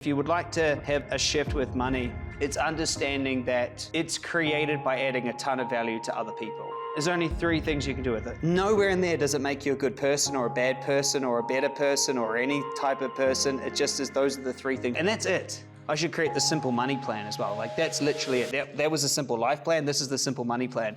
If you would like to have a shift with money, it's understanding that it's created by adding a ton of value to other people. There's only three things you can do with it. Nowhere in there does it make you a good person or a bad person or a better person or any type of person. It just is those are the three things. And that's it. I should create the simple money plan as well. Like that's literally it. That was a simple life plan. This is the simple money plan.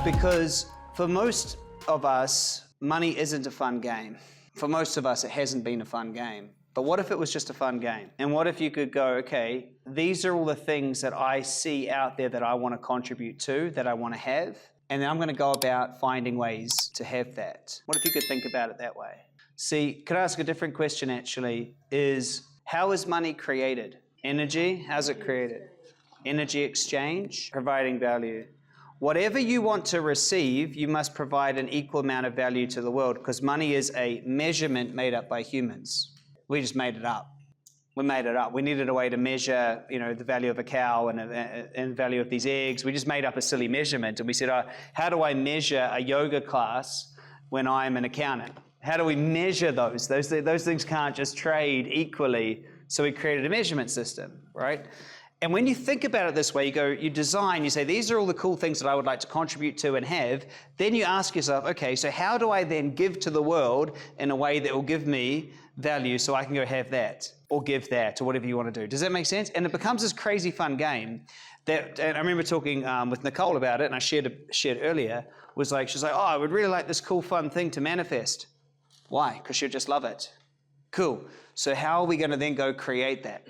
Because for most of us, money isn't a fun game. For most of us, it hasn't been a fun game. But what if it was just a fun game? And what if you could go, okay, these are all the things that I see out there that I want to contribute to, that I want to have, and then I'm going to go about finding ways to have that. What if you could think about it that way? See, could I ask a different question actually, is how is money created? Energy, how's it created? Energy exchange, providing value. Whatever you want to receive, you must provide an equal amount of value to the world because money is a measurement made up by humans. We just made it up. We made it up. We needed a way to measure, the value of a cow and the value of these eggs. We just made up a silly measurement and we said, how do I measure a yoga class when I'm an accountant? How do we measure those? Those things can't just trade equally. So we created a measurement system, right? And when you think about it this way, you design, you say, these are all the cool things that I would like to contribute to and have. Then you ask yourself, okay, so how do I then give to the world in a way that will give me value so I can go have that or give that or whatever you want to do? Does that make sense? And it becomes this crazy fun game that, and I remember talking with Nicole about it, and I shared earlier, she's like, oh, I would really like this cool fun thing to manifest. Why? Because she'll just love it. Cool. So how are we going to then go create that?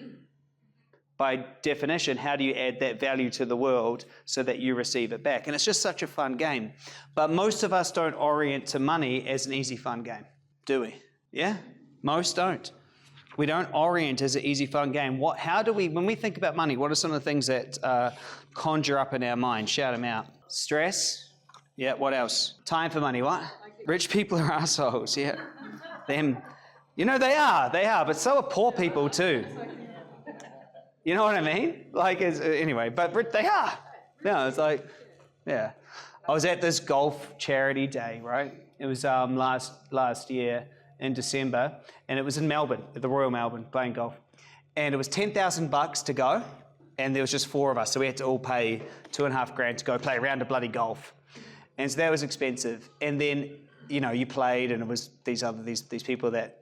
By definition, how do you add that value to the world so that you receive it back? And it's just such a fun game. But most of us don't orient to money as an easy, fun game, do we? Yeah? Most don't. We don't orient as an easy, fun game. When we think about money, what are some of the things that conjure up in our mind? Shout them out. Stress. Yeah, what else? Time for money, what? Rich people are assholes, yeah. Them. They are, but so are poor people too. You know what I mean? Anyway, but they are. No, it's like, yeah. I was at this golf charity day, right? It was last year in December, and it was in Melbourne, at the Royal Melbourne, playing golf. And it was $10,000 to go, and there was just 4 of us, so we had to all pay $2,500 to go play a round of bloody golf. And so that was expensive. And then, you played, and it was these people that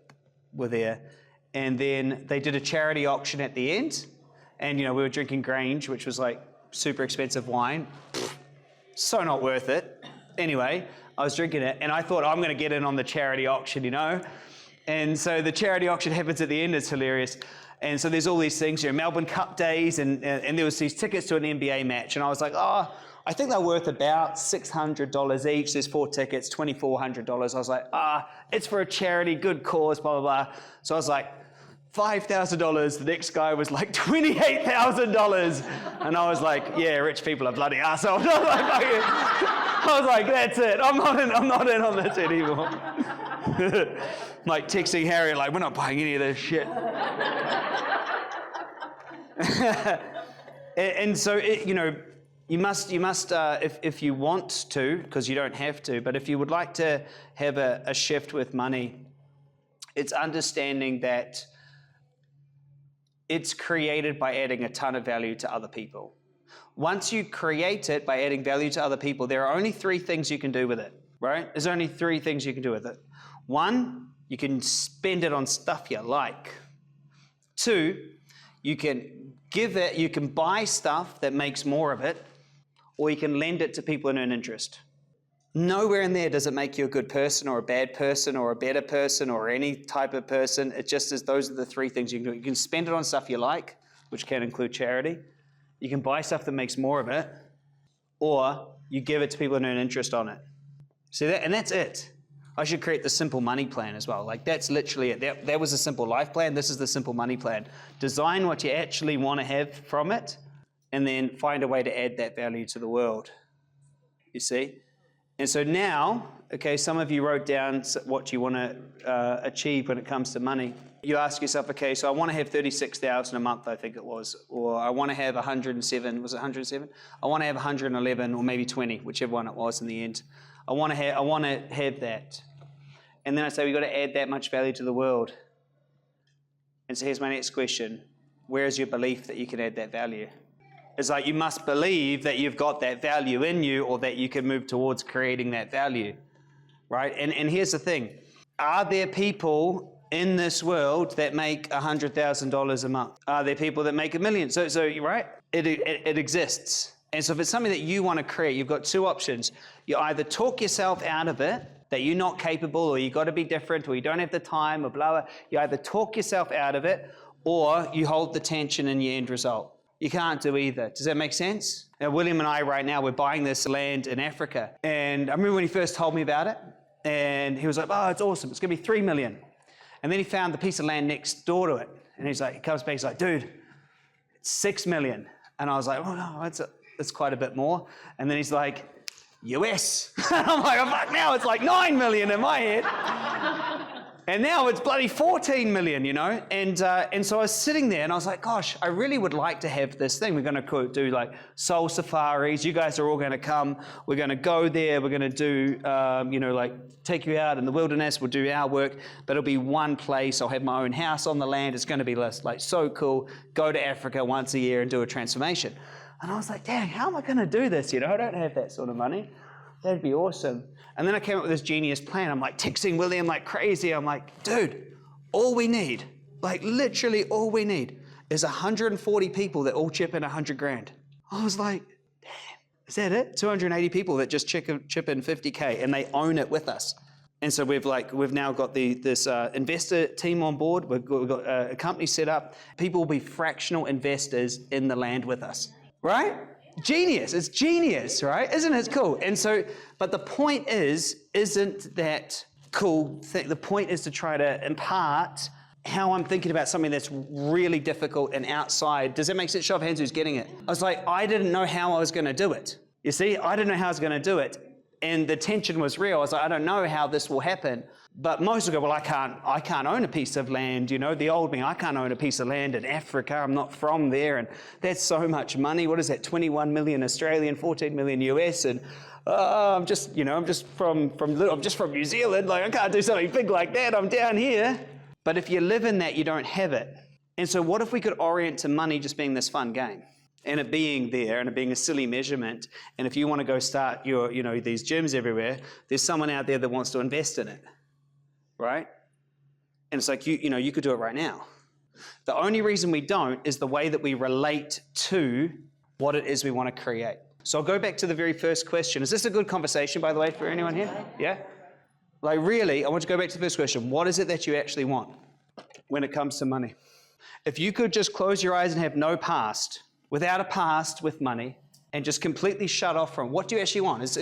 were there. And then they did a charity auction at the end. And, we were drinking Grange, which was like super expensive wine. So not worth it. Anyway, I was drinking it and I thought I'm going to get in on the charity auction, And so the charity auction happens at the end. It's hilarious. And so there's all these things, Melbourne Cup days and there was these tickets to an NBA match. And I was like, I think they're worth about $600 each. There's 4 tickets, $2,400. I was like, it's for a charity, good cause, blah, blah, blah. So I was like, $5,000. The next guy was like $28,000. And I was like, yeah, rich people are bloody assholes. I was like, that's it. I'm not in on this anymore. Like texting Harry, like, we're not buying any of this shit. And so, you must if you want to, because you don't have to, but if you would like to have a shift with money, it's understanding that it's created by adding a ton of value to other people. Once you create it by adding value to other people, there are only 3 things you can do with it, right? There's only 3 things you can do with it. 1, you can spend it on stuff you like. 2, you can buy stuff that makes more of it, or you can lend it to people and earn interest. Nowhere in there does it make you a good person or a bad person or a better person or any type of person. It just is those are the 3 things you can do. You can spend it on stuff you like, which can include charity. You can buy stuff that makes more of it, or you give it to people and earn interest on it. See that? And that's it. I should create the simple money plan as well. Like that's literally it. That was a simple life plan. This is the simple money plan. Design what you actually want to have from it, and then find a way to add that value to the world. You see? And so now, okay, some of you wrote down what you want to achieve when it comes to money. You ask yourself, okay, so I want to have $36,000 a month, I think it was, or I want to have 107. Was it 107? I want to have 111, or maybe 20, whichever one it was in the end. I want to have that. And then I say, we've got to add that much value to the world. And so here's my next question. Where is your belief that you can add that value? It's like you must believe that you've got that value in you or that you can move towards creating that value, right? And here's the thing. Are there people in this world that make $100,000 a month? Are there people that make $1 million? So right? It exists. And so if it's something that you want to create, you've got two options. You either talk yourself out of it, that you're not capable or you've got to be different or you don't have the time or blah, blah. You either talk yourself out of it or you hold the tension in your end result. You can't do either. Does that make sense? Now, William and I right now, we're buying this land in Africa. And I remember when he first told me about it, and he was like, oh, it's awesome. It's going to be $3 million. And then he found the piece of land next door to it. And he comes back, he's like, dude, it's $6 million. And I was like, oh, no, it's quite a bit more. And then he's like, US. And I'm like, oh, fuck, now it's like $9 million in my head. And now it's bloody 14 million, you know? And so I was sitting there and I was like, gosh, I really would like to have this thing. We're going to do like soul safaris. You guys are all going to come. We're going to go there. We're going to do, like take you out in the wilderness. We'll do our work, but it'll be one place. I'll have my own house on the land. It's going to be like so cool. Go to Africa once a year and do a transformation. And I was like, dang, how am I going to do this? You know, I don't have that sort of money. That'd be awesome. And then I came up with this genius plan. I'm like texting William like crazy. I'm like, dude, all we need, like literally all we need is 140 people that all chip in 100 grand. I was like, damn, is that it? 280 people that just chip in 50K and they own it with us. And so we've now got this investor team on board. We've got a company set up. People will be fractional investors in the land with us, right? Genius. It's genius, right? Isn't it cool? And so, but the point isn't that cool thing. The point is to try to impart how I'm thinking about something that's really difficult and outside. Does that make sense? Show of hands who's getting it. I was like, I didn't know how I was going to do it. You see, I didn't know how I was going to do it. And the tension was real. I was like, I don't know how this will happen. But most will go, well, I can't own a piece of land. You know, the old me, I can't own a piece of land in Africa. I'm not from there. And that's so much money. What is that? 21 million Australian, 14 million US. And I'm just from New Zealand. Like, I can't do something big like that. I'm down here. But if you live in that, you don't have it. And so what if we could orient to money just being this fun game? And it being there and it being a silly measurement. And if you want to go start these gyms everywhere, there's someone out there that wants to invest in it. Right? And it's like, you could do it right now. The only reason we don't is the way that we relate to what it is we want to create. So I'll go back to the very first question. Is this a good conversation, by the way, for anyone here? Yeah? Like really, I want to go back to the first question. What is it that you actually want when it comes to money? If you could just close your eyes and have no past, without a past with money, and just completely shut off from what do you actually want? Is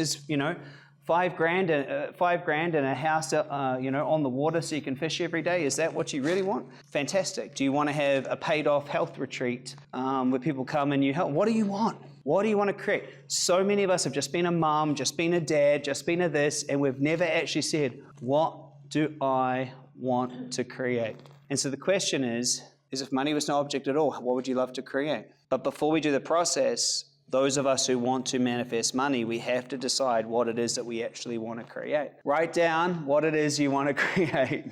$5,000 and a house, on the water so you can fish every day? Is that what you really want? Fantastic. Do you want to have a paid-off health retreat where people come and you help? What do you want? What do you want to create? So many of us have just been a mom, just been a dad, just been a this, and we've never actually said, what do I want to create? And so the question is if money was no object at all, what would you love to create? But before we do the process, those of us who want to manifest money, we have to decide what it is that we actually want to create. Write down what it is you want to create.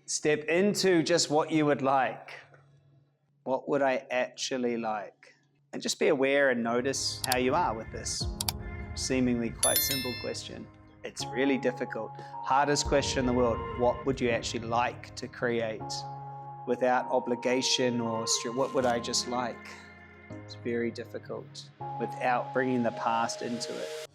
Step into just what you would like. What would I actually like? And just be aware and notice how you are with this seemingly quite simple question. It's really difficult. Hardest question in the world. What would you actually like to create without obligation or what would I just like? It's very difficult without bringing the past into it.